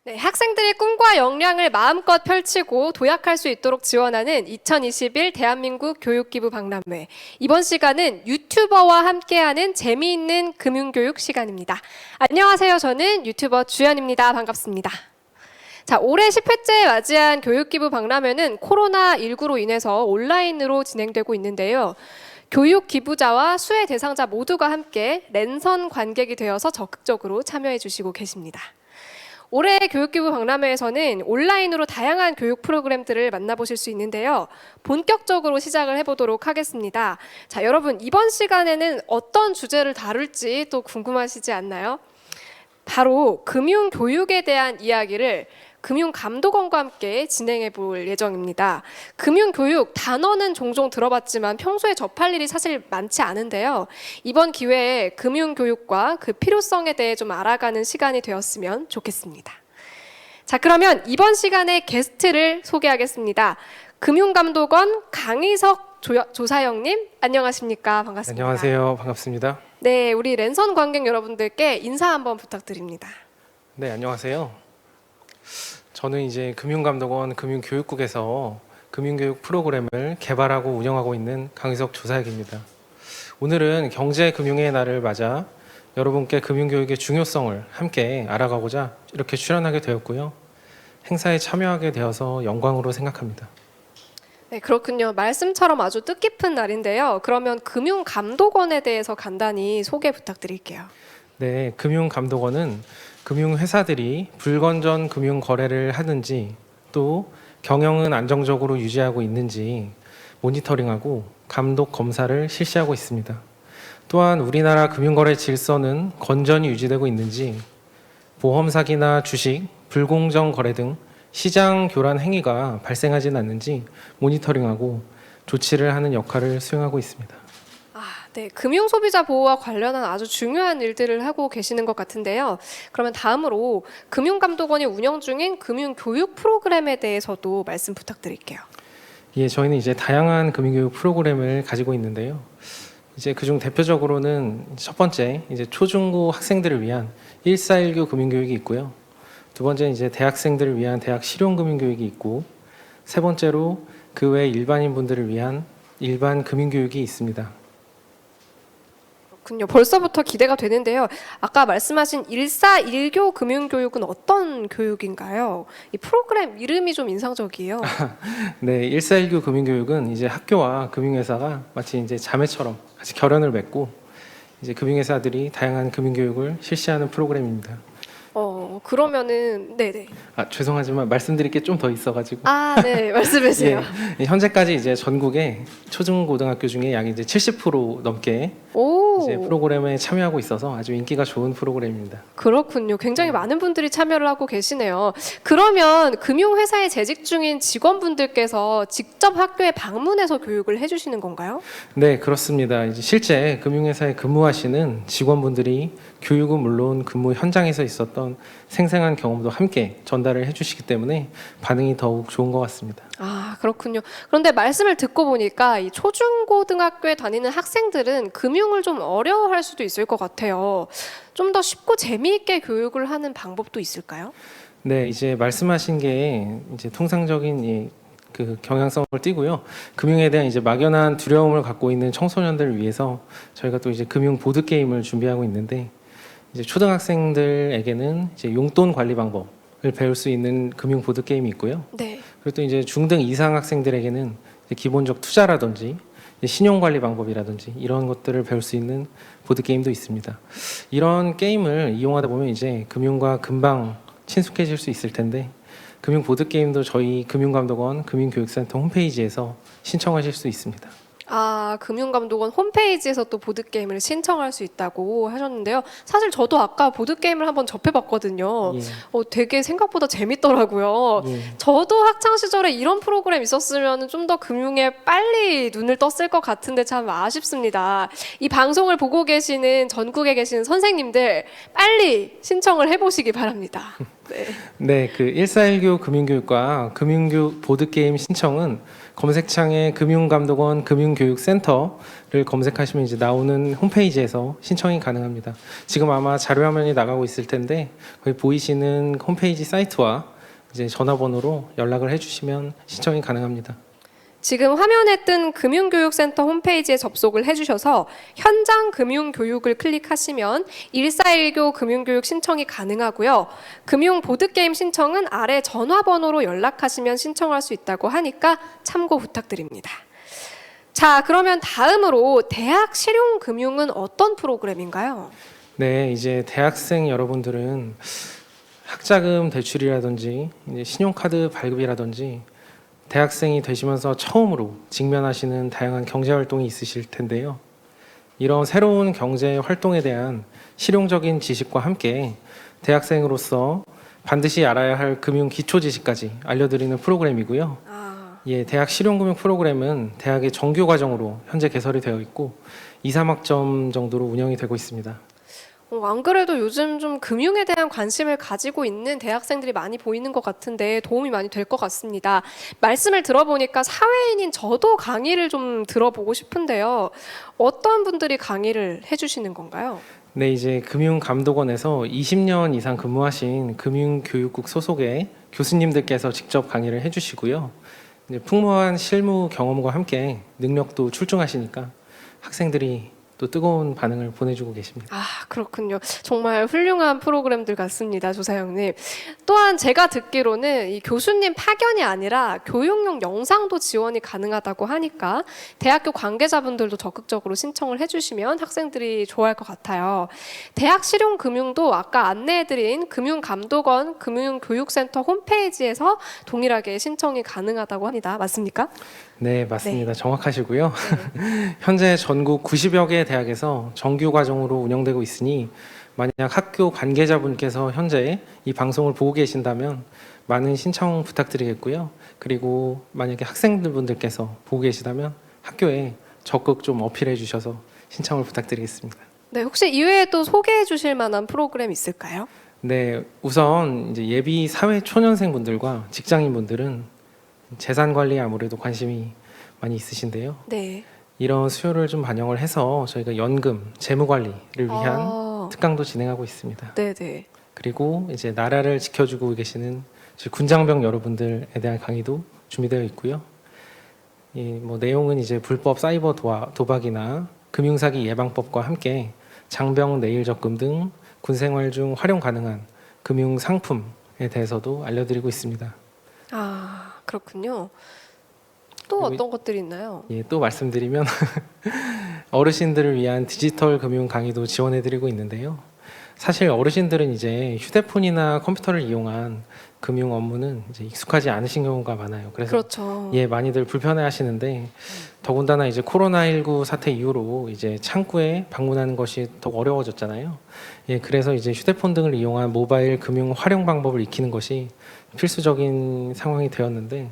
네, 학생들의 꿈과 역량을 마음껏 펼치고 도약할 수 있도록 지원하는 2021 대한민국 교육기부 박람회. 이번 시간은 유튜버와 함께하는 재미있는 금융교육 시간입니다. 안녕하세요. 저는 유튜버 주연입니다. 반갑습니다. 자, 올해 10회째 맞이한 교육기부 박람회는 코로나19로 인해서 온라인으로 진행되고 있는데요. 교육 기부자와 수혜 대상자 모두가 함께 랜선 관객이 되어서 적극적으로 참여해 주시고 계십니다. 올해 교육기부 박람회에서는 온라인으로 다양한 교육 프로그램들을 만나보실 수 있는데요. 본격적으로 시작을 해보도록 하겠습니다. 자, 여러분 이번 시간에는 어떤 주제를 다룰지 또 궁금하시지 않나요? 바로 금융교육에 대한 이야기를 금융감독원과 함께 진행해 볼 예정입니다. 금융교육 단어는 종종 들어봤지만 평소에 접할 일이 사실 많지 않은데요. 이번 기회에 금융교육과 그 필요성에 대해 좀 알아가는 시간이 되었으면 좋겠습니다. 자, 그러면 이번 시간에 게스트를 소개하겠습니다. 금융감독원 강희석 조사영님, 안녕하십니까? 반갑습니다. 안녕하세요. 반갑습니다. 네, 우리 랜선 관객 여러분들께 인사 한번 부탁드립니다. 네, 안녕하세요. 저는 이제 금융감독원 금융교육국에서 금융교육 프로그램을 개발하고 운영하고 있는 강희석 조사역입니다. 오늘은 경제금융의 날을 맞아 여러분께 금융교육의 중요성을 함께 알아가고자 이렇게 출연하게 되었고요. 행사에 참여하게 되어서 영광으로 생각합니다. 네, 그렇군요. 말씀처럼 아주 뜻깊은 날인데요. 그러면 금융감독원에 대해서 간단히 소개 부탁드릴게요. 네, 금융감독원은 금융회사들이 불건전 금융 거래를 하는지 또 경영은 안정적으로 유지하고 있는지 모니터링하고 감독 검사를 실시하고 있습니다. 또한 우리나라 금융거래 질서는 건전히 유지되고 있는지 보험 사기나 주식, 불공정 거래 등 시장 교란 행위가 발생하지는 않는지 모니터링하고 조치를 하는 역할을 수행하고 있습니다. 네, 금융 소비자 보호와 관련한 아주 중요한 일들을 하고 계시는 것 같은데요. 그러면 다음으로 금융감독원이 운영 중인 금융교육 프로그램에 대해서도 말씀 부탁드릴게요. 예, 저희는 이제 다양한 금융교육 프로그램을 가지고 있는데요. 이제 그중 대표적으로는 첫 번째 이제 초중고 학생들을 위한 1419 금융교육이 있고요. 두 번째는 이제 대학생들을 위한 대학 실용 금융교육이 있고, 세 번째로 그 외 일반인 분들을 위한 일반 금융교육이 있습니다. 그렇군요. 벌써부터 기대가 되는데요. 아까 말씀하신 1419 금융교육은 어떤 교육인가요? 이 프로그램 이름이 좀 인상적이에요. 네, 1419 금융교육은 이제 학교와 금융회사가 마치 이제 자매처럼 같이 결연을 맺고 이제 금융회사들이 다양한 금융교육을 실시하는 프로그램입니다. 그러면은 네네. 죄송하지만 말씀드릴 게 좀 더 있어가지고. 네, 말씀해주세요. 예, 현재까지 이제 전국의 초중고등학교 중에 약 이제 70% 넘게 이제 프로그램에 참여하고 있어서 아주 인기가 좋은 프로그램입니다. 그렇군요. 굉장히 많은 분들이 참여를 하고 계시네요. 그러면 금융회사에 재직 중인 직원분들께서 직접 학교에 방문해서 교육을 해주시는 건가요? 네, 그렇습니다. 이제 실제 금융회사에 근무하시는 직원분들이 교육은 물론 근무 현장에서 있었던 생생한 경험도 함께 전달을 해주시기 때문에 반응이 더욱 좋은 것 같습니다. 그렇군요. 그런데 말씀을 듣고 보니까 이 초중고등학교에 다니는 학생들은 금융을 좀 어려워할 수도 있을 것 같아요. 좀 더 쉽고 재미있게 교육을 하는 방법도 있을까요? 네, 이제 말씀하신 게 이제 통상적인 그 경향성을 띠고요. 금융에 대한 이제 막연한 두려움을 갖고 있는 청소년들을 위해서 저희가 또 이제 금융 보드 게임을 준비하고 있는데, 이제 초등학생들에게는 이제 용돈 관리 방법을 배울 수 있는 금융 보드 게임이 있고요. 네. 그리고 또 이제 중등 이상 학생들에게는 이제 기본적 투자라든지 신용 관리 방법이라든지 이런 것들을 배울 수 있는 보드 게임도 있습니다. 이런 게임을 이용하다 보면 이제 금융과 금방 친숙해질 수 있을 텐데, 금융 보드 게임도 저희 금융감독원 금융교육센터 홈페이지에서 신청하실 수 있습니다. 금융감독원 홈페이지에서 또 보드게임을 신청할 수 있다고 하셨는데요. 사실 저도 아까 보드게임을 한번 접해봤거든요. 되게 생각보다 재밌더라고요. 저도 학창시절에 이런 프로그램 있었으면 좀 더 금융에 빨리 눈을 떴을 것 같은데 참 아쉽습니다. 이 방송을 보고 계시는 전국에 계시는 선생님들 빨리 신청을 해보시기 바랍니다. 네, 그 1419 금융교육과 금융교육 보드게임 신청은 검색창에 금융감독원 금융교육센터를 검색하시면 이제 나오는 홈페이지에서 신청이 가능합니다. 지금 아마 자료화면이 나가고 있을 텐데 거기 보이시는 홈페이지 사이트와 이제 전화번호로 연락을 해주시면 신청이 가능합니다. 지금 화면에 뜬 금융교육센터 홈페이지에 접속을 해주셔서 현장 금융교육을 클릭하시면 1419 금융교육 신청이 가능하고요. 금융 보드게임 신청은 아래 전화번호로 연락하시면 신청할 수 있다고 하니까 참고 부탁드립니다. 자, 그러면 다음으로 대학 실용금융은 어떤 프로그램인가요? 네, 이제 대학생 여러분들은 학자금 대출이라든지 이제 신용카드 발급이라든지 대학생이 되시면서 처음으로 직면하시는 다양한 경제 활동이 있으실 텐데요. 이런 새로운 경제 활동에 대한 실용적인 지식과 함께 대학생으로서 반드시 알아야 할 금융 기초 지식까지 알려드리는 프로그램이고요. 예, 대학 실용금융 프로그램은 대학의 정규 과정으로 현재 개설이 되어 있고 2, 3학점 정도로 운영이 되고 있습니다. 안 그래도 요즘 좀 금융에 대한 관심을 가지고 있는 대학생들이 많이 보이는 것 같은데 도움이 많이 될 것 같습니다. 말씀을 들어보니까 사회인인 저도 강의를 좀 들어보고 싶은데요. 어떤 분들이 강의를 해주시는 건가요? 네, 이제 금융감독원에서 20년 이상 근무하신 금융교육국 소속의 교수님들께서 직접 강의를 해주시고요. 이제 풍부한 실무 경험과 함께 능력도 출중하시니까 학생들이 또 뜨거운 반응을 보내주고 계십니다. 아, 그렇군요. 정말 훌륭한 프로그램들 같습니다, 조사영님. 또한 제가 듣기로는 이 교수님 파견이 아니라 교육용 영상도 지원이 가능하다고 하니까 대학교 관계자분들도 적극적으로 신청을 해주시면 학생들이 좋아할 것 같아요. 대학 실용금융도 아까 안내해드린 금융감독원 금융교육센터 홈페이지에서 동일하게 신청이 가능하다고 합니다. 맞습니까? 네, 맞습니다. 정확하시고요. 현재 전국 90여 개 대학에서 정규 과정으로 운영되고 있으니 만약 학교 관계자분께서 현재 이 방송을 보고 계신다면 많은 신청 부탁드리겠고요. 그리고 만약에 학생분들께서 보고 계시다면 학교에 적극 좀 어필해 주셔서 신청을 부탁드리겠습니다. 네, 혹시 이외에 또 소개해 주실 만한 프로그램 있을까요? 네, 우선 이제 예비 사회 초년생분들과 직장인분들은 재산 관리에 아무래도 관심이 많이 있으신데요. 네. 이런 수요를 좀 반영을 해서 저희가 연금, 재무 관리를 위한 특강도 진행하고 있습니다. 네네. 그리고 이제 나라를 지켜주고 계시는 군장병 여러분들에 대한 강의도 준비되어 있고요. 뭐 내용은 이제 불법 사이버 도박이나 금융사기 예방법과 함께 장병 내일 적금 등 군생활 중 활용 가능한 금융 상품에 대해서도 알려드리고 있습니다. 아, 그렇군요. 또 어떤 것들이 있나요? 예, 또 말씀드리면 어르신들을 위한 디지털 금융 강의도 지원해드리고 있는데요. 사실 어르신들은 이제 휴대폰이나 컴퓨터를 이용한 금융 업무는 이제 익숙하지 않으신 경우가 많아요. 그래서 그렇죠. 예, 많이들 불편해하시는데 더군다나 이제 코로나19 사태 이후로 이제 창구에 방문하는 것이 더 어려워졌잖아요. 예, 그래서 이제 휴대폰 등을 이용한 모바일 금융 활용 방법을 익히는 것이 필수적인 상황이 되었는데,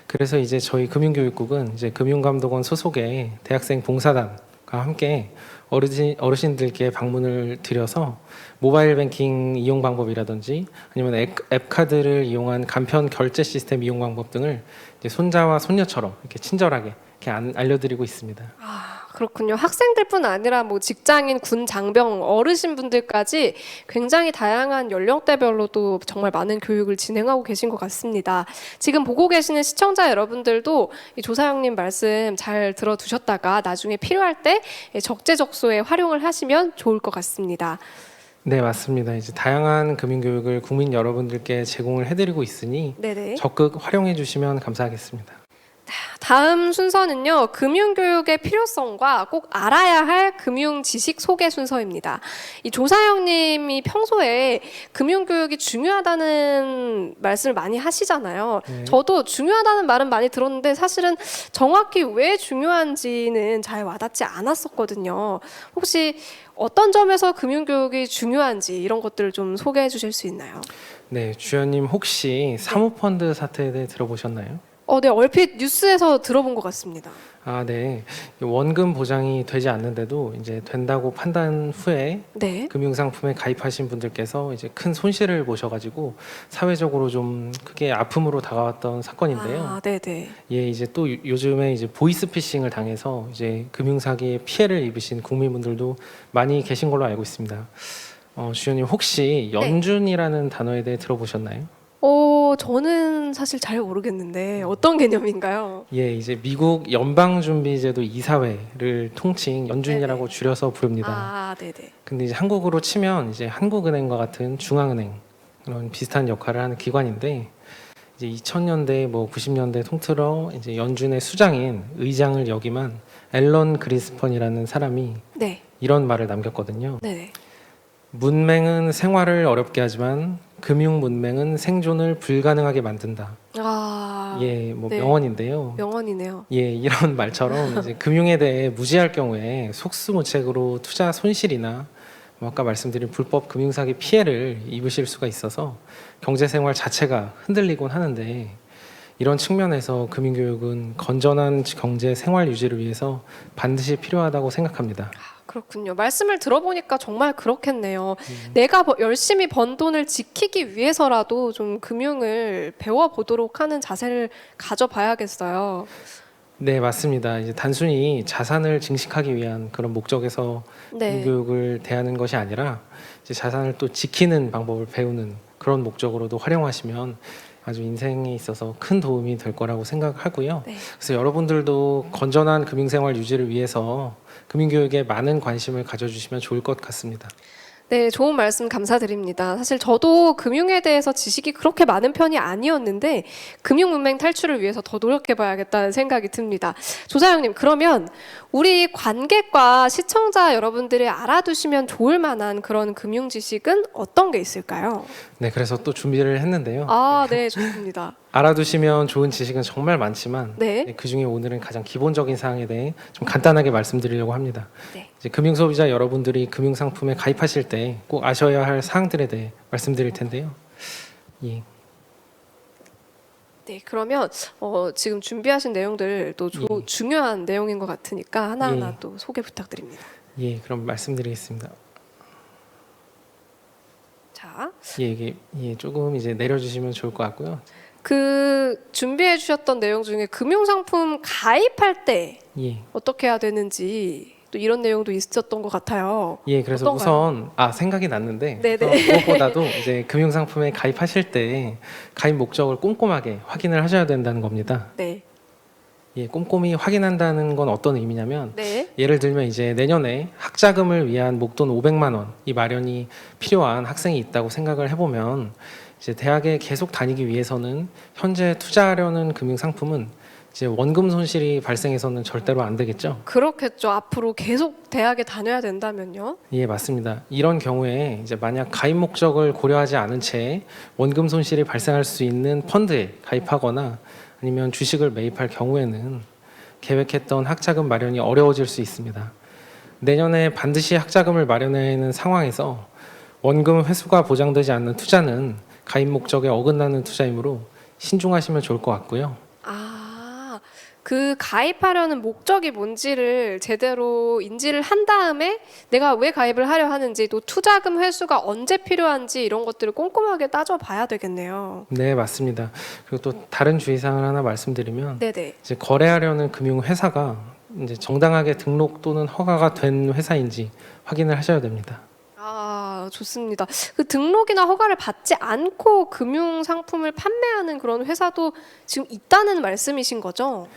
그래서 이제 저희 금융교육국은 이제 금융감독원 소속의 대학생 봉사단과 함께 어르신들께 방문을 드려서 모바일 뱅킹 이용 방법이라든지 아니면 앱 카드를 이용한 간편 결제 시스템 이용 방법 등을 이제 손자와 손녀처럼 이렇게 친절하게 이렇게 알려드리고 있습니다. 아, 그렇군요. 학생들뿐 아니라 뭐 직장인, 군 장병, 어르신분들까지 굉장히 다양한 연령대별로도 정말 많은 교육을 진행하고 계신 것 같습니다. 지금 보고 계시는 시청자 여러분들도 이 조사영님 말씀 잘 들어두셨다가 나중에 필요할 때 적재적소에 활용을 하시면 좋을 것 같습니다. 네, 맞습니다. 이제 다양한 금융교육을 국민 여러분들께 제공을 해드리고 있으니 네네. 적극 활용해 주시면 감사하겠습니다. 다음 순서는요, 금융교육의 필요성과 꼭 알아야 할 금융 지식 소개 순서입니다. 이 조사영님이 평소에 금융교육이 중요하다는 말씀을 많이 하시잖아요. 네. 저도 중요하다는 말은 많이 들었는데 사실은 정확히 왜 중요한지는 잘 와닿지 않았었거든요. 혹시 어떤 점에서 금융교육이 중요한지 이런 것들을 좀 소개해 주실 수 있나요? 네, 주연님 혹시 사모펀드 사태에 대해 들어보셨나요? 네, 얼핏 뉴스에서 들어본 것 같습니다. 아, 네. 원금 보장이 되지 않는데도 이제 된다고 판단 후에 네. 금융상품에 가입하신 분들께서 이제 큰 손실을 보셔가지고 사회적으로 좀 크게 아픔으로 다가왔던 사건인데요. 아, 네네. 예, 이제 또 요즘에 이제 보이스피싱을 당해서 이제 금융사기에 피해를 입으신 국민분들도 많이 계신 걸로 알고 있습니다. 주연님 혹시 연준이라는 단어에 대해 들어보셨나요? 저는 사실 잘 모르겠는데 어떤 개념인가요? 예, 이제 미국 연방준비제도 이사회를 통칭 연준이라고 줄여서 부릅니다. 아, 네네. 근데 이제 한국으로 치면 이제 한국은행과 같은 중앙은행 그런 비슷한 역할을 하는 기관인데 이제 2000년대 뭐 90년대 통틀어 이제 연준의 수장인 의장을 역임한 앨런 그리스펀이라는 사람이 네. 이런 말을 남겼거든요. 네네. 문맹은 생활을 어렵게 하지만 금융 문맹은 생존을 불가능하게 만든다. 아, 예, 뭐 네. 명언인데요. 명언이네요. 예, 이런 말처럼 이제 금융에 대해 무지할 경우에 속수무책으로 투자 손실이나 뭐 아까 말씀드린 불법 금융사기 피해를 입으실 수가 있어서 경제생활 자체가 흔들리곤 하는데 이런 측면에서 금융교육은 건전한 경제 생활 유지를 위해서 반드시 필요하다고 생각합니다. 그렇군요. 말씀을 들어보니까 정말 그렇겠네요. 내가 열심히 번 돈을 지키기 위해서라도 좀 금융을 배워보도록 하는 자세를 가져봐야겠어요. 네, 맞습니다. 이제 단순히 자산을 증식하기 위한 그런 목적에서 네. 금융교육을 대하는 것이 아니라 이제 자산을 또 지키는 방법을 배우는 그런 목적으로도 활용하시면 아주 인생에 있어서 큰 도움이 될 거라고 생각하고요. 네. 그래서 여러분들도 건전한 금융생활 유지를 위해서 금융교육에 많은 관심을 가져주시면 좋을 것 같습니다. 네, 좋은 말씀 감사드립니다. 사실 저도 금융에 대해서 지식이 그렇게 많은 편이 아니었는데 금융문맹 탈출을 위해서 더 노력해봐야겠다는 생각이 듭니다. 조사영님, 그러면 우리 관객과 시청자 여러분들이 알아두시면 좋을 만한 그런 금융 지식은 어떤 게 있을까요? 네, 그래서 또 준비를 했는데요. 아, 네, 좋습니다. 알아두시면 좋은 지식은 정말 많지만 네. 그 중에 오늘은 가장 기본적인 사항에 대해 좀 간단하게 말씀드리려고 합니다. 네. 이제 금융 소비자 여러분들이 금융 상품에 가입하실 때 꼭 아셔야 할 사항들에 대해 말씀드릴 텐데요. 예. 네, 그러면 지금 준비하신 내용들 또 예. 중요한 내용인 것 같으니까 하나하나 예. 또 소개 부탁드립니다. 예, 그럼 말씀드리겠습니다. 자, 예, 이게 조금 이제 내려주시면 좋을 것 같고요. 그 준비해 주셨던 내용 중에 금융상품 가입할 때 예. 어떻게 해야 되는지 또 이런 내용도 있었던 것 같아요. 예, 그래서 어떤가요? 우선 생각이 났는데 네네. 무엇보다도 이제 금융 상품에 가입하실 때 가입 목적을 꼼꼼하게 확인을 하셔야 된다는 겁니다. 네. 예, 꼼꼼히 확인한다는 건 어떤 의미냐면 네. 예를 들면 이제 내년에 학자금을 위한 목돈 500만 원 이 마련이 필요한 학생이 있다고 생각을 해보면 이제 대학에 계속 다니기 위해서는 현재 투자하려는 금융 상품은 이제 원금 손실이 발생해서는 절대로 안 되겠죠. 그렇겠죠. 앞으로 계속 대학에 다녀야 된다면요. 예, 맞습니다. 이런 경우에 이제 만약 가입 목적을 고려하지 않은 채 원금 손실이 발생할 수 있는 펀드에 가입하거나 아니면 주식을 매입할 경우에는 계획했던 학자금 마련이 어려워질 수 있습니다. 내년에 반드시 학자금을 마련해야 하는 상황에서 원금 회수가 보장되지 않는 투자는 가입 목적에 어긋나는 투자이므로 신중하시면 좋을 것 같고요. 그 가입하려는 목적이 뭔지를 제대로 인지를 한 다음에 내가 왜 가입을 하려 하는지 또 투자금 회수가 언제 필요한지 이런 것들을 꼼꼼하게 따져봐야 되겠네요. 네, 맞습니다. 그리고 또 다른 주의사항을 하나 말씀드리면 네네. 이제 거래하려는 금융회사가 이제 정당하게 등록 또는 허가가 된 회사인지 확인을 하셔야 됩니다. 좋습니다. 그 등록이나 허가를 받지 않고 금융 상품을 판매하는 그런 회사도 지금 있다는 말씀이신 거죠?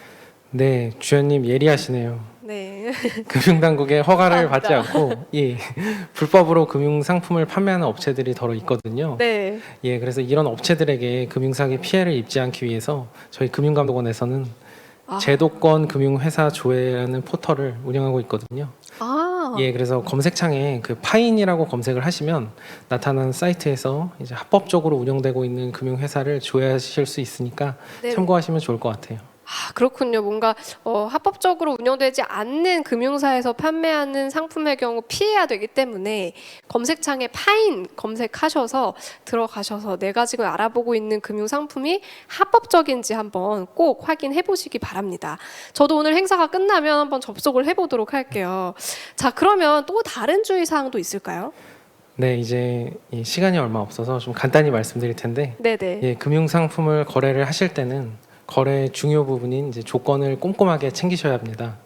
네, 주연님 예리하시네요. 네. 금융당국의 허가를 받지 감사합니다. 않고 불법으로 금융 상품을 판매하는 업체들이 더러 있거든요. 네. 예, 그래서 이런 업체들에게 금융사기 피해를 입지 않기 위해서 저희 금융감독원에서는 제도권 금융회사 조회라는 포털을 운영하고 있거든요. 예, 그래서 검색창에 그 파인이라고 검색을 하시면 나타나는 사이트에서 이제 합법적으로 운영되고 있는 금융회사를 조회하실 수 있으니까 네. 참고하시면 좋을 것 같아요. 그렇군요. 뭔가 합법적으로 운영되지 않는 금융사에서 판매하는 상품의 경우 피해야 되기 때문에 검색창에 파인 검색하셔서 들어가셔서 내가 지금 알아보고 있는 금융 상품이 합법적인지 한번 꼭 확인해 보시기 바랍니다. 저도 오늘 행사가 끝나면 한번 접속을 해보도록 할게요. 자, 그러면 또 다른 주의사항도 있을까요? 네, 이제 이 시간이 얼마 없어서 좀 간단히 말씀드릴 텐데, 네네. 예, 금융 상품을 거래를 하실 때는 거래의 중요 부분인 이제 조건을 꼼꼼하게 챙기셔야 합니다.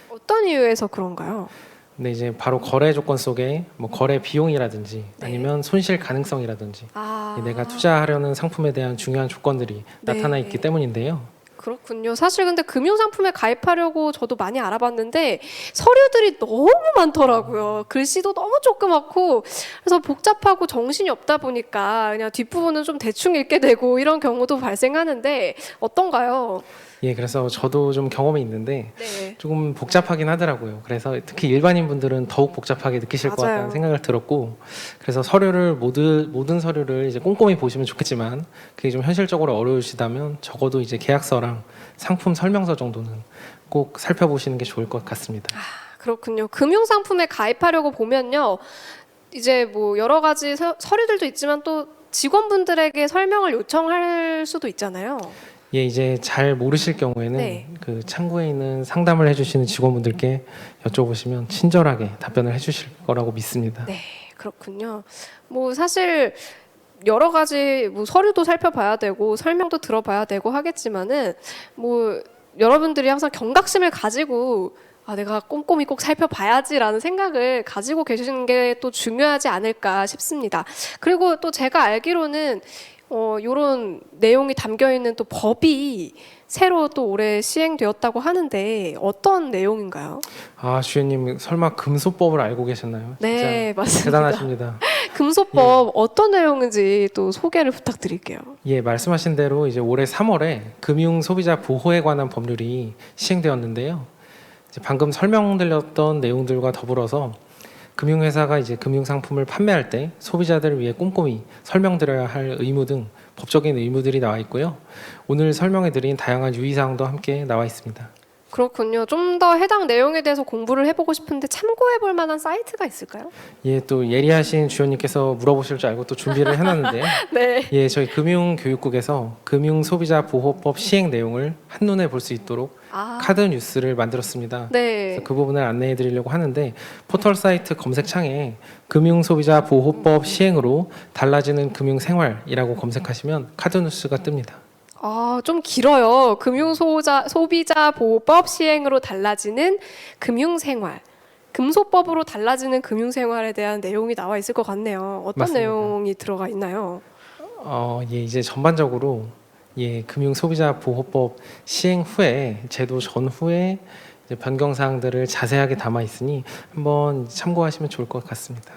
어떤 이유에서 그런가요? 근데 이제 바로 거래 조건 속에 뭐 거래 비용이라든지 네. 아니면 손실 가능성이라든지 아, 내가 투자하려는 상품에 대한 중요한 조건들이 네. 나타나 있기 때문인데요. 그렇군요. 사실 근데 금융상품에 가입하려고 저도 많이 알아봤는데 서류들이 너무 많더라고요. 글씨도 너무 조그맣고 그래서 복잡하고 정신이 없다 보니까 그냥 뒷부분은 좀 대충 읽게 되고 이런 경우도 발생하는데 어떤가요? 예, 그래서 저도 좀 경험이 있는데 네. 조금 복잡하긴 하더라고요. 그래서 특히 일반인 분들은 더욱 복잡하게 느끼실 것 맞아요. 같다는 생각을 들었고, 그래서 서류를 모든 서류를 이제 꼼꼼히 보시면 좋겠지만 그게 좀 현실적으로 어려우시다면 적어도 이제 계약서랑 상품 설명서 정도는 꼭 살펴보시는 게 좋을 것 같습니다. 그렇군요. 금융상품에 가입하려고 보면요. 이제 뭐 여러 가지 서류들도 있지만 또 직원분들에게 설명을 요청할 수도 있잖아요. 예, 이제 잘 모르실 경우에는 네. 그 창구에 있는 상담을 해주시는 직원분들께 여쭤보시면 친절하게 답변을 해주실 거라고 믿습니다. 네, 그렇군요. 뭐 사실 여러 가지 뭐 서류도 살펴봐야 되고 설명도 들어봐야 되고 하겠지만은 뭐 여러분들이 항상 경각심을 가지고 내가 꼼꼼히 꼭 살펴봐야지라는 생각을 가지고 계시는 게 또 중요하지 않을까 싶습니다. 그리고 또 제가 알기로는 이런 내용이 담겨 있는 또 법이 새로 또 올해 시행되었다고 하는데 어떤 내용인가요? 아, 주연님 설마 금소법을 알고 계셨나요? 네, 진짜 맞습니다. 대단하십니다. 금소법 어떤 내용인지 또 소개를 부탁드릴게요. 예, 말씀하신 대로 이제 올해 3월에 금융 소비자 보호에 관한 법률이 시행되었는데요. 이제 방금 설명드렸던 내용들과 더불어서 금융회사가 이제 금융상품을 판매할 때 소비자들을 위해 꼼꼼히 설명드려야 할 의무 등 법적인 의무들이 나와 있고요. 오늘 설명해드린 다양한 유의사항도 함께 나와 있습니다. 그렇군요. 좀 더 해당 내용에 대해서 공부를 해보고 싶은데 참고해 볼 만한 사이트가 있을까요? 예, 또 예리하신 주연님께서 물어보실 줄 알고 또 준비를 해놨는데요. 네. 예, 저희 금융교육국에서 금융소비자보호법 시행 내용을 한눈에 볼 수 있도록 카드 뉴스를 만들었습니다. 네. 그래서 그 부분을 안내해 드리려고 하는데 포털 사이트 검색창에 금융소비자보호법 시행으로 달라지는 금융생활이라고 검색하시면 카드 뉴스가 뜹니다. 좀 길어요. 소비자 보호법 시행으로 달라지는 금융생활. 금소법으로 달라지는 금융생활에 대한 내용이 나와 있을 것 같네요. 어떤 맞습니다. 내용이 들어가 있나요? 예, 이제 전반적으로 금융소비자보호법 시행 후에 제도 전후에 이제 변경 사항들을 자세하게 담아 있으니 한번 참고하시면 좋을 것 같습니다.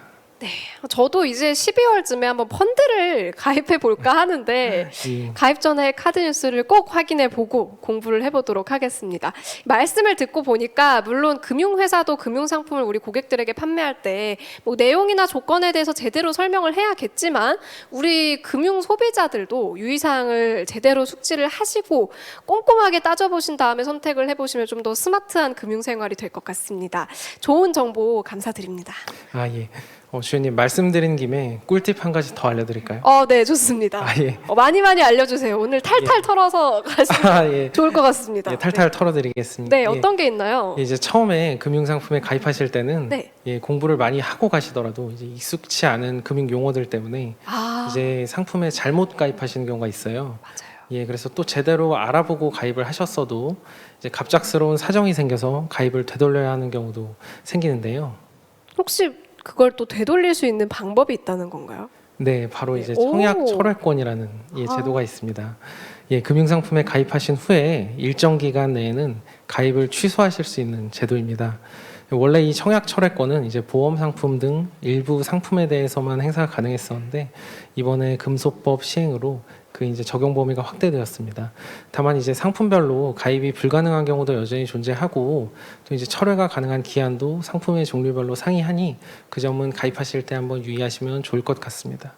저도 이제 12월쯤에 한번 펀드를 가입해 볼까 하는데 예. 가입 전에 카드 뉴스를 꼭 확인해 보고 공부를 해보도록 하겠습니다. 말씀을 듣고 보니까 물론 금융회사도 금융상품을 우리 고객들에게 판매할 때 뭐 내용이나 조건에 대해서 제대로 설명을 해야겠지만 우리 금융 소비자들도 유의사항을 제대로 숙지를 하시고 꼼꼼하게 따져보신 다음에 선택을 해보시면 좀 더 스마트한 금융생활이 될 것 같습니다. 좋은 정보 감사드립니다. 예. 주연님 말씀드린 김에 꿀팁 한 가지 더 알려드릴까요? 네, 좋습니다. 예. 많이 알려주세요. 오늘 탈탈 털어서 가시면 예. 좋을 것 같습니다. 예, 탈탈 털어드리겠습니다. 네, 어떤 게 있나요? 이제 처음에 금융상품에 가입하실 때는 네. 공부를 많이 하고 가시더라도 이제 익숙치 않은 금융 용어들 때문에 이제 상품에 잘못 가입하시는 경우가 있어요. 맞아요. 예, 그래서 또 제대로 알아보고 가입을 하셨어도 이제 갑작스러운 사정이 생겨서 가입을 되돌려야 하는 경우도 생기는데요. 혹시 그걸 또 되돌릴 수 있는 방법이 있다는 건가요? 네, 바로 네. 이제 오. 청약 철회권이라는 제도가 있습니다. 금융상품에 가입하신 후에 일정 기간 내에는 가입을 취소하실 수 있는 제도입니다. 원래 이 청약 철회권은 이제 보험 상품 등 일부 상품에 대해서만 행사가 가능했었는데 이번에 금소법 시행으로 그 이제 적용 범위가 확대되었습니다. 다만 이제 상품별로 가입이 불가능한 경우도 여전히 존재하고 또 이제 철회가 가능한 기한도 상품의 종류별로 상이하니 그 점은 가입하실 때 한번 유의하시면 좋을 것 같습니다.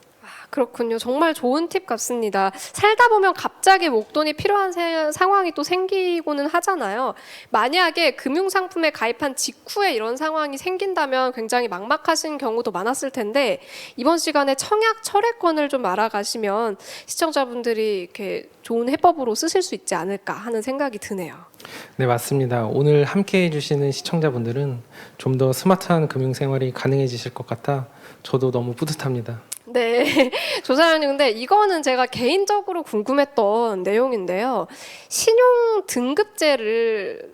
그렇군요. 정말 좋은 팁 같습니다. 살다 보면 갑자기 목돈이 필요한 상황이 또 생기고는 하잖아요. 만약에 금융상품에 가입한 직후에 이런 상황이 생긴다면 굉장히 막막하신 경우도 많았을 텐데 이번 시간에 청약 철회권을 좀 알아가시면 시청자분들이 이렇게 좋은 해법으로 쓰실 수 있지 않을까 하는 생각이 드네요. 네, 맞습니다. 오늘 함께 해주시는 시청자분들은 좀 더 스마트한 금융생활이 가능해지실 것 같아 저도 너무 뿌듯합니다. 네, 조사장님, 근데 이거는 제가 개인적으로 궁금했던 내용인데요. 신용 등급제를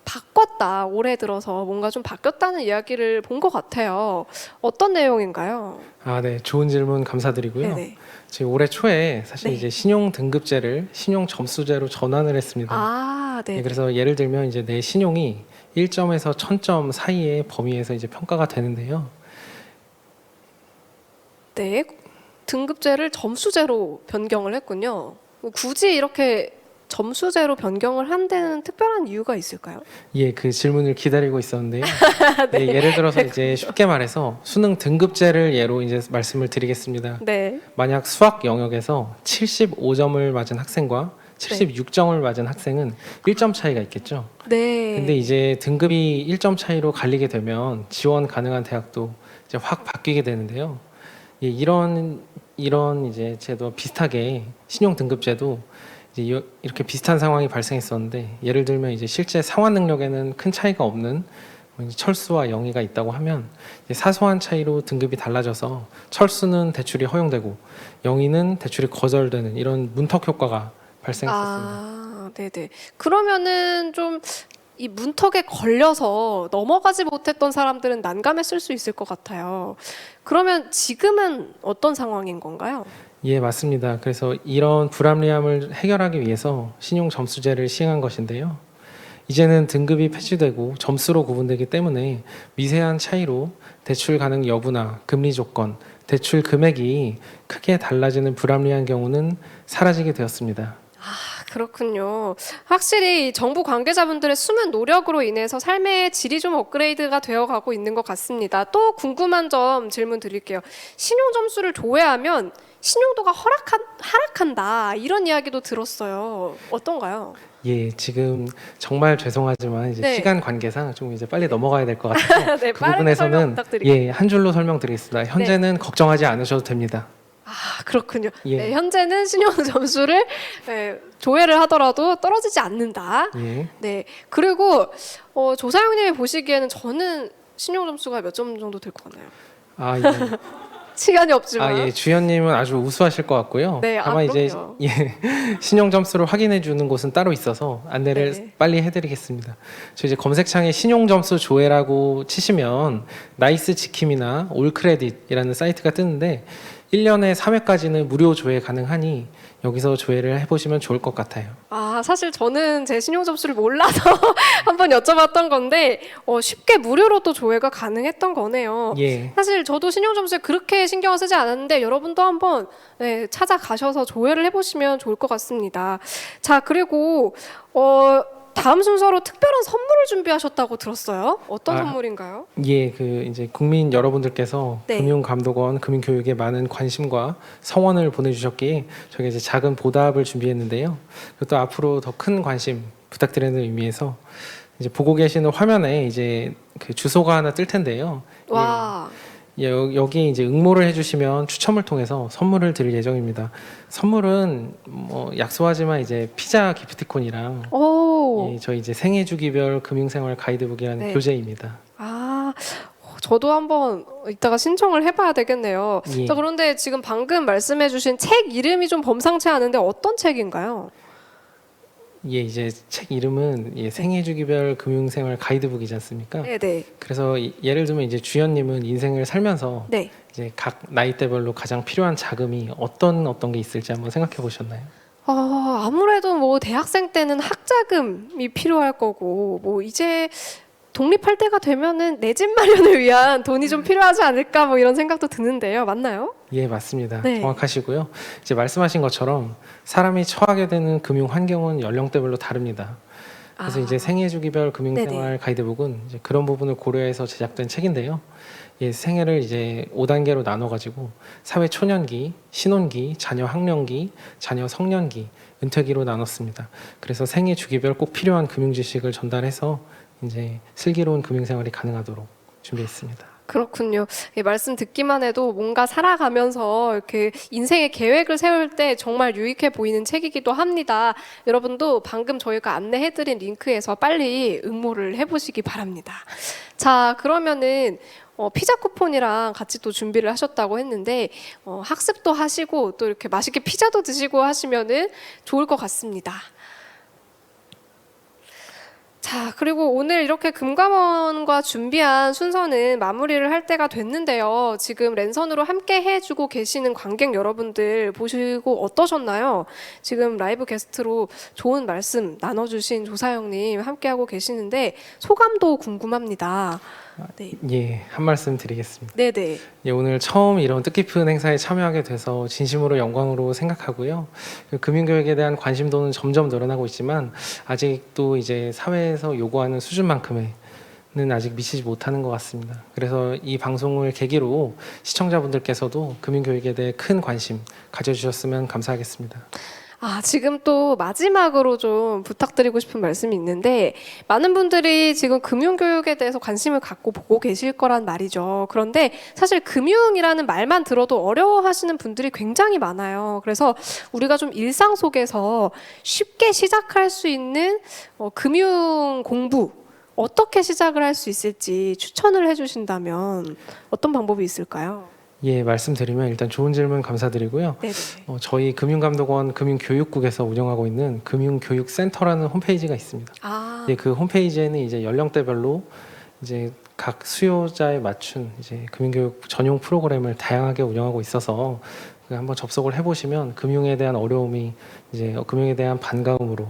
바꿨다, 올해 들어서 뭔가 좀 바뀌었다는 이야기를 본 것 같아요. 어떤 내용인가요? 아, 네, 좋은 질문 감사드리고요. 네네. 저희 올해 초에 사실 네. 이제 신용 등급제를 신용 점수제로 전환을 했습니다. 아, 네, 네. 그래서 예를 들면 이제 내 신용이 1점에서 1000점 사이의 범위에서 이제 평가가 되는데요. 네, 등급제를 점수제로 변경을 했군요. 굳이 이렇게 점수제로 변경을 한 데는 특별한 이유가 있을까요? 예, 그 질문을 기다리고 있었는데요. 네, 예를 들어서 이제 쉽게 말해서 수능 등급제를 예로 이제 말씀을 드리겠습니다. 네. 만약 수학 영역에서 75점을 맞은 학생과 76점을 맞은 학생은 1점 차이가 있겠죠. 네. 근데 이제 등급이 1점 차이로 갈리게 되면 지원 가능한 대학도 이제 확 바뀌게 되는데요. 예, 이런 이제 제도 비슷하게 신용 등급제도 이제 이렇게 비슷한 상황이 발생했었는데 예를 들면 이제 실제 상환 능력에는 큰 차이가 없는 뭐 이제 철수와 영희가 있다고 하면 이제 사소한 차이로 등급이 달라져서 철수는 대출이 허용되고 영희는 대출이 거절되는 이런 문턱 효과가 발생했었습니다. 아, 네네. 그러면은 좀 이 문턱에 걸려서 넘어가지 못했던 사람들은 난감했을 수 있을 것 같아요. 그러면 지금은 어떤 상황인 건가요? 예, 맞습니다. 그래서 이런 불합리함을 해결하기 위해서 신용 점수제를 시행한 것인데요. 이제는 등급이 폐지되고 점수로 구분되기 때문에 미세한 차이로 대출 가능 여부나 금리 조건, 대출 금액이 크게 달라지는 불합리한 경우는 사라지게 되었습니다. 그렇군요. 확실히 이 정부 관계자분들의 숨은 노력으로 인해서 삶의 질이 좀 업그레이드가 되어가고 있는 것 같습니다. 또 궁금한 점 질문 드릴게요. 신용 점수를 조회하면 신용도가 하락한다 이런 이야기도 들었어요. 어떤가요? 예, 지금 정말 죄송하지만 이제 네. 시간 관계상 좀 이제 빨리 넘어가야 될 것 같아서 네, 그 빠르게 설명 부분에서는 부탁드릴게요. 예, 한 줄로 설명드리겠습니다. 현재는 걱정하지 않으셔도 됩니다. 아, 그렇군요. 예. 네, 현재는 신용 점수를 조회를 하더라도 떨어지지 않는다. 예. 네, 그리고 조사영님이 보시기에는 저는 신용 점수가 몇 점 정도 될 것 같나요? 아, 예. 시간이 없지만. 아, 예, 주연님은 아주 우수하실 것 같고요. 네, 다만 이제 그럼요. 예, 신용 점수를 확인해 주는 곳은 따로 있어서 안내를 네. 빨리 해드리겠습니다. 저 이제 검색창에 신용 점수 조회라고 치시면 나이스 지킴이나 올 크레딧이라는 사이트가 뜨는데 1년에 3회까지는 무료 조회 가능하니 여기서 조회를 해보시면 좋을 것 같아요. 아, 사실 저는 제 신용 점수를 몰라서 한번 여쭤봤던 건데 쉽게 무료로도 조회가 가능했던 거네요. 예. 사실 저도 신용 점수에 그렇게 신경을 쓰지 않았는데 여러분도 한번 찾아가셔서 조회를 해보시면 좋을 것 같습니다. 자, 그리고 다음 순서로 특별한 선물을 준비하셨다고 들었어요. 어떤 선물인가요? 예, 그 이제 국민 여러분들께서 네. 금융감독원 금융교육에 많은 관심과 성원을 보내주셨기에 저희가 이제 작은 보답을 준비했는데요. 그리고 또 앞으로 더 큰 관심 부탁드리는 의미에서 이제 보고 계시는 화면에 이제 그 주소가 하나 뜰 텐데요. 와, 예, 여기에 이제 응모를 해주시면 추첨을 통해서 선물을 드릴 예정입니다. 선물은 뭐 약소하지만 이제 피자 기프티콘이랑 오, 예, 저희 이제 생애주기별 금융생활 가이드북이라는 네. 교재입니다. 아, 저도 한번 이따가 신청을 해봐야 되겠네요. 예. 자, 그런데 지금 방금 말씀해주신 책 이름이 좀 범상치 않은데 어떤 책인가요? 예, 이제 책 이름은 생애주기별 금융생활 가이드북이지 않습니까? 네네. 그래서 예를 들면 이제 주연님은 인생을 살면서 네. 이제 각 나이대별로 가장 필요한 자금이 어떤 게 있을지 한번 생각해 보셨나요? 아무래도 뭐 대학생 때는 학자금이 필요할 거고 뭐 이제 독립할 때가 되면은 내 집 마련을 위한 돈이 좀 필요하지 않을까 뭐 이런 생각도 드는데요. 맞나요? 예, 맞습니다. 네. 정확하시고요. 이제 말씀하신 것처럼 사람이 처하게 되는 금융 환경은 연령대별로 다릅니다. 그래서 아. 이제 생애주기별 금융생활 네네. 가이드북은 이제 그런 부분을 고려해서 제작된 책인데요. 생애를 이제 5단계로 나눠가지고 사회 초년기, 신혼기, 자녀 학령기, 자녀 성년기, 은퇴기로 나눴습니다. 그래서 생애 주기별 꼭 필요한 금융 지식을 전달해서 이제 슬기로운 금융 생활이 가능하도록 준비했습니다. 그렇군요. 예, 말씀 듣기만 해도 뭔가 살아가면서 이렇게 인생의 계획을 세울 때 정말 유익해 보이는 책이기도 합니다. 여러분도 방금 저희가 안내해드린 링크에서 빨리 응모를 해보시기 바랍니다. 자, 그러면은 피자 쿠폰이랑 같이 또 준비를 하셨다고 했는데 학습도 하시고 또 이렇게 맛있게 피자도 드시고 하시면은 좋을 것 같습니다. 자, 그리고 오늘 이렇게 금감원과 준비한 순서는 마무리를 할 때가 됐는데요. 지금 랜선으로 함께 해주고 계시는 관객 여러분들 보시고 어떠셨나요? 지금 라이브 게스트로 좋은 말씀 나눠주신 조사영님 함께하고 계시는데 소감도 궁금합니다. 네. 예, 한 말씀 드리겠습니다. 네네. 예, 오늘 처음 이런 뜻깊은 행사에 참여하게 돼서 진심으로 영광으로 생각하고요. 금융교육에 대한 관심도는 점점 늘어나고 있지만 아직도 이제 사회에서 요구하는 수준만큼은 아직 미치지 못하는 것 같습니다. 그래서 이 방송을 계기로 시청자분들께서도 금융교육에 대해 큰 관심 가져주셨으면 감사하겠습니다. 지금 또 마지막으로 좀 부탁드리고 싶은 말씀이 있는데 많은 분들이 지금 금융교육에 대해서 관심을 갖고 보고 계실 거란 말이죠. 그런데 사실 금융이라는 말만 들어도 어려워하시는 분들이 굉장히 많아요. 그래서 우리가 좀 일상 속에서 쉽게 시작할 수 있는 금융 공부 어떻게 시작을 할 수 있을지 추천을 해주신다면 어떤 방법이 있을까요? 예, 말씀드리면 일단 좋은 질문 감사드리고요. 네네. 저희 금융감독원 금융교육국에서 운영하고 있는 금융교육센터라는 홈페이지가 있습니다. 예, 그 홈페이지에는 이제 연령대별로 이제 각 수요자에 맞춘 이제 금융교육 전용 프로그램을 다양하게 운영하고 있어서 한번 접속을 해보시면 금융에 대한 어려움이 이제 금융에 대한 반가움으로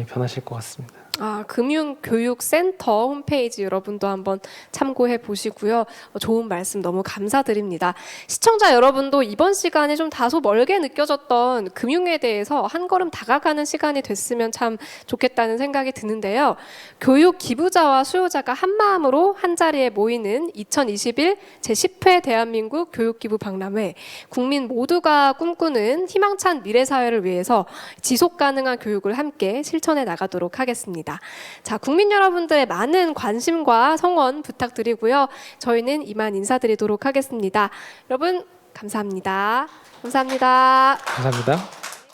변하실 것 같습니다. 금융교육센터 홈페이지 여러분도 한번 참고해 보시고요. 좋은 말씀 너무 감사드립니다. 시청자 여러분도 이번 시간에 좀 다소 멀게 느껴졌던 금융에 대해서 한 걸음 다가가는 시간이 됐으면 참 좋겠다는 생각이 드는데요. 교육 기부자와 수요자가 한마음으로 한자리에 모이는 2021 제10회 대한민국 교육기부 박람회, 국민 모두가 꿈꾸는 희망찬 미래사회를 위해서 지속가능한 교육을 함께 실천해 나가도록 하겠습니다. 자, 국민 여러분들의 많은 관심과 성원 부탁드리고요. 저희는 이만 인사드리도록 하겠습니다. 여러분 감사합니다. 감사합니다. 감사합니다.